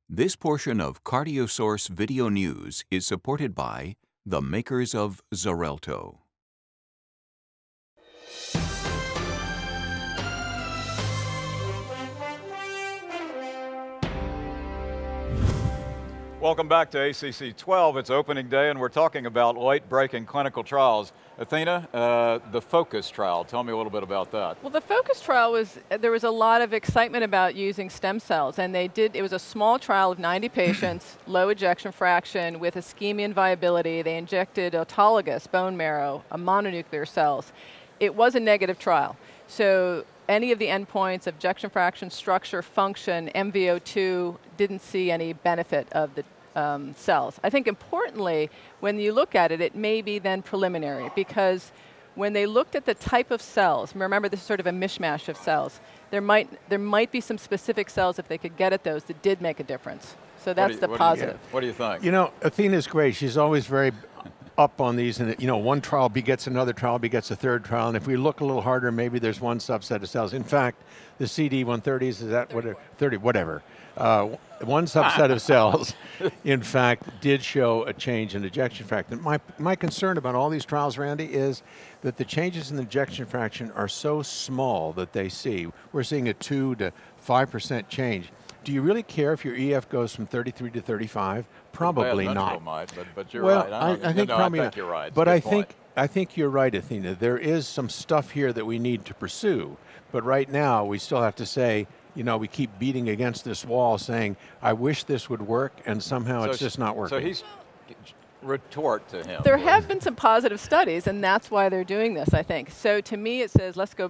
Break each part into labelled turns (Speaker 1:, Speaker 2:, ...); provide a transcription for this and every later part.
Speaker 1: This portion of CardioSource Video News is supported by the makers of Xarelto.
Speaker 2: Welcome back to ACC.12. It's opening day and we're talking about late-breaking clinical trials. Athena, the FOCUS trial, tell me a little bit about that.
Speaker 3: Well, the FOCUS trial there was a lot of excitement about using stem cells, and it was a small trial of 90 patients, low ejection fraction with ischemia and viability. They injected autologous bone marrow, mononuclear cells. It was a negative trial. So any of the endpoints of ejection fraction, structure, function, MVO2, didn't see any benefit of the cells. I think importantly, when you look at it, it may be then preliminary, because when they looked at the type of cells, remember this is sort of a mishmash of cells, there might be some specific cells, if they could get at those, that did make a difference. So that's the positive.
Speaker 2: What do you think?
Speaker 4: You know, Athena's great. She's always very up on these, and one trial begets another trial, begets a third trial, and if we look a little harder, maybe there's one subset of cells. In fact, the CD130s, is that what, 30, whatever. One subset of cells, in fact, did show a change in ejection fraction. My concern about all these trials, Randy, is that the changes in the ejection fraction are so small that they see. We're seeing a 2 to 5% change. Do you really care if your EF goes from 33 to 35? Probably not.
Speaker 2: Might, but you're
Speaker 4: well,
Speaker 2: right.
Speaker 4: I think probably not.
Speaker 2: You're right.
Speaker 4: But I think you're right, Athena. There is some stuff here that we need to pursue. But right now, we still have to say, we keep beating against this wall saying, I wish this would work, and somehow it's just not working.
Speaker 2: So he's retort to him.
Speaker 3: There have been some positive studies, and that's why they're doing this, I think. So to me, it says, let's go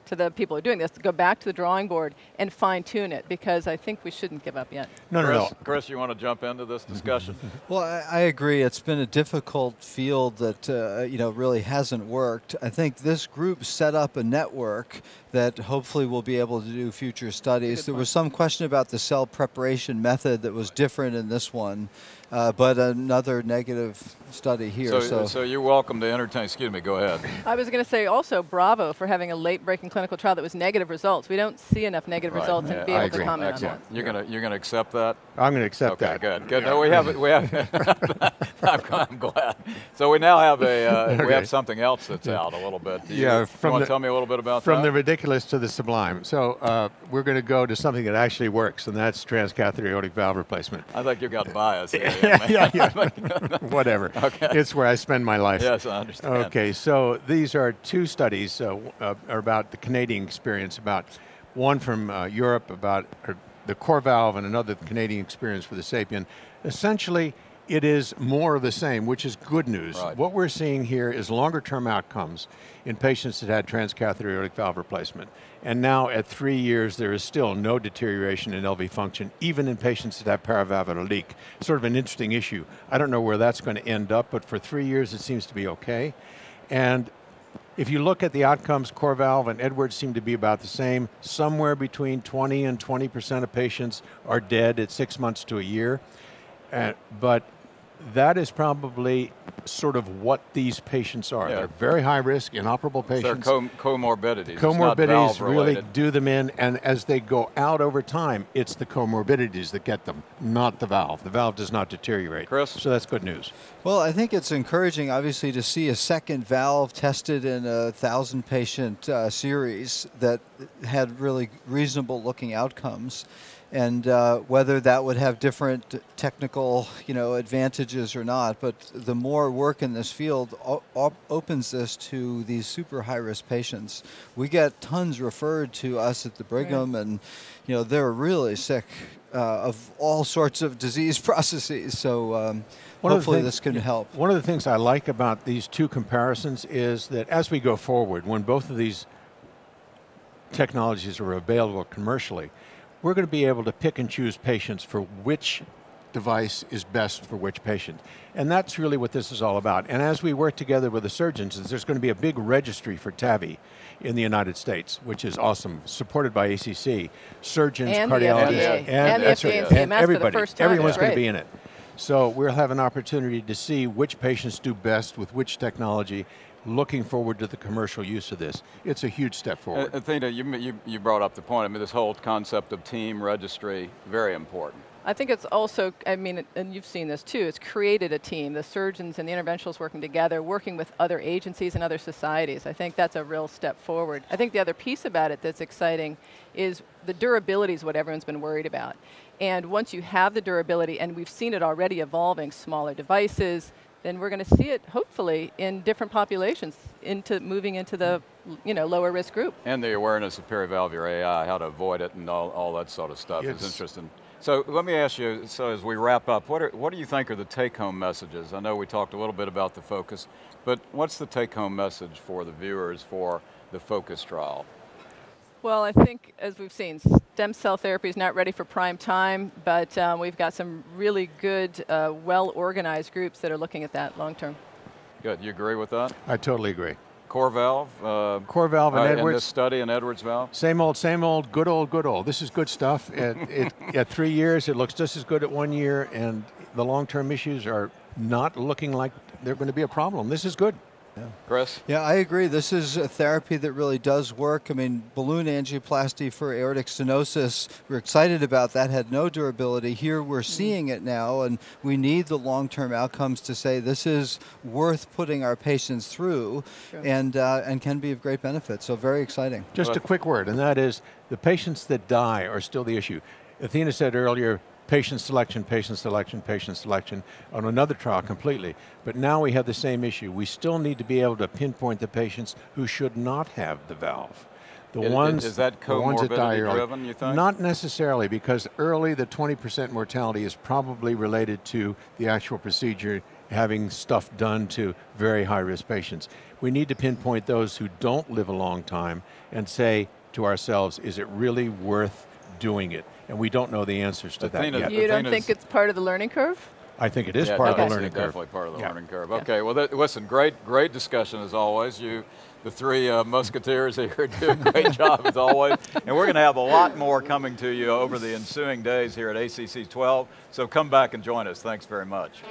Speaker 3: to the people who are doing this, to go back to the drawing board and fine-tune it, because I think we shouldn't give up yet.
Speaker 4: No.
Speaker 2: Chris, you want to jump into this discussion?
Speaker 5: Well, I agree. It's been a difficult field that really hasn't worked. I think this group set up a network that hopefully will be able to do future studies. There was some question about the cell preparation method that was different in this one, but another negative study here.
Speaker 2: So you're welcome to entertain. Excuse me, go ahead.
Speaker 3: I was going to say also bravo for having a late-breaking clinical trial that was negative results. We don't see enough negative results and be able to comment on that.
Speaker 2: You're going to accept that?
Speaker 4: I'm going to accept that.
Speaker 2: Okay, good. No, we have I'm glad. So we now have we have something else that's out a little bit. You want to tell me a little bit about that?
Speaker 4: From the ridiculous to the sublime. So we're going to go to something that actually works, and that's transcatheter aortic valve replacement.
Speaker 2: I think you've got bias here.
Speaker 4: yeah. Whatever. Okay. It's where I spend my life.
Speaker 2: Yes, I understand.
Speaker 4: Okay, so these are two studies are about the Canadian experience, about one from Europe about the core valve, and another Canadian experience for the SAPIEN. Essentially, it is more of the same, which is good news.
Speaker 2: Right.
Speaker 4: What we're seeing here is longer-term outcomes in patients that had transcatheter aortic valve replacement. And now at 3 years, there is still no deterioration in LV function, even in patients that have paravalvular leak. Sort of an interesting issue. I don't know where that's going to end up, but for 3 years, it seems to be okay. And if you look at the outcomes, core valve and Edwards seem to be about the same. Somewhere between 20 and 20% of patients are dead at 6 months to a year. But that is probably sort of what these patients are. Yeah. They're very high risk, inoperable patients.
Speaker 2: They're comorbidities.
Speaker 4: Comorbidities really do them in, and as they go out over time, it's the comorbidities that get them, not the valve. The valve does not deteriorate.
Speaker 2: Chris?
Speaker 4: So that's good news.
Speaker 5: Well, I think it's encouraging, obviously, to see a second valve tested in a 1,000-patient series that had really reasonable looking outcomes. And whether that would have different technical, advantages or not, but the more work in this field opens this to these super high-risk patients. We get tons referred to us at the Brigham, and they're really sick of all sorts of disease processes. So hopefully this can help.
Speaker 4: One of the things I like about these two comparisons is that as we go forward, when both of these technologies are available commercially, we're going to be able to pick and choose patients for which device is best for which patient. And that's really what this is all about. And as we work together with the surgeons, there's going to be a big registry for TAVI in the United States, which is awesome, supported by ACC, surgeons,
Speaker 3: and
Speaker 4: cardiologists,
Speaker 3: and
Speaker 4: everybody. Everyone's going to
Speaker 3: right.
Speaker 4: be in it. So we'll have an opportunity to see which patients do best with which technology. Looking forward to the commercial use of this. It's a huge step forward.
Speaker 2: Athena, you brought up the point. I mean, this whole concept of team registry, very important.
Speaker 3: I think it's also, I mean, and you've seen this too, it's created a team, the surgeons and the interventionalists working together, working with other agencies and other societies. I think that's a real step forward. I think the other piece about it that's exciting is the durability is what everyone's been worried about. And once you have the durability, and we've seen it already evolving, smaller devices, then we're going to see it hopefully in different populations, moving into the lower risk group.
Speaker 2: And the awareness of perivalvular AI, how to avoid it and all that sort of stuff is interesting. So let me ask you, so as we wrap up, what do you think are the take-home messages? I know we talked a little bit about the focus, but what's the take-home message for the viewers for the focus trial?
Speaker 3: Well, I think, as we've seen, stem cell therapy is not ready for prime time, but we've got some really good, well-organized groups that are looking at that long-term.
Speaker 2: Good, you agree with that?
Speaker 4: I totally agree.
Speaker 2: Core valve?
Speaker 4: Core valve and Edwards.
Speaker 2: In this study in Edwards valve?
Speaker 4: Same old, good old. This is good stuff. At 3 years, it looks just as good at 1 year, and the long-term issues are not looking like they're going to be a problem. This is good.
Speaker 5: Yeah.
Speaker 2: Chris?
Speaker 5: Yeah, I agree. This is a therapy that really does work. I mean, balloon angioplasty for aortic stenosis, we're excited about that, had no durability. Here we're seeing it now, and we need the long-term outcomes to say this is worth putting our patients through. Sure. And can be of great benefit. So very exciting.
Speaker 4: Just a quick word, and that is the patients that die are still the issue. Athena said earlier, patient selection on another trial completely. But now we have the same issue. We still need to be able to pinpoint the patients who should not have the valve.
Speaker 2: Is that comorbidity driven, you think?
Speaker 4: Not necessarily, because early the 20% mortality is probably related to the actual procedure having stuff done to very high-risk patients. We need to pinpoint those who don't live a long time and say to ourselves, is it really worth doing it? And we don't know the answers to that yet.
Speaker 3: You don't think it's part of the learning curve?
Speaker 4: I think it is part of the learning curve.
Speaker 2: Definitely part of the learning curve. Okay, well, listen, great discussion as always. The three musketeers here do a great job as always. And we're going to have a lot more coming to you over the ensuing days here at ACC 12. So come back and join us. Thanks very much.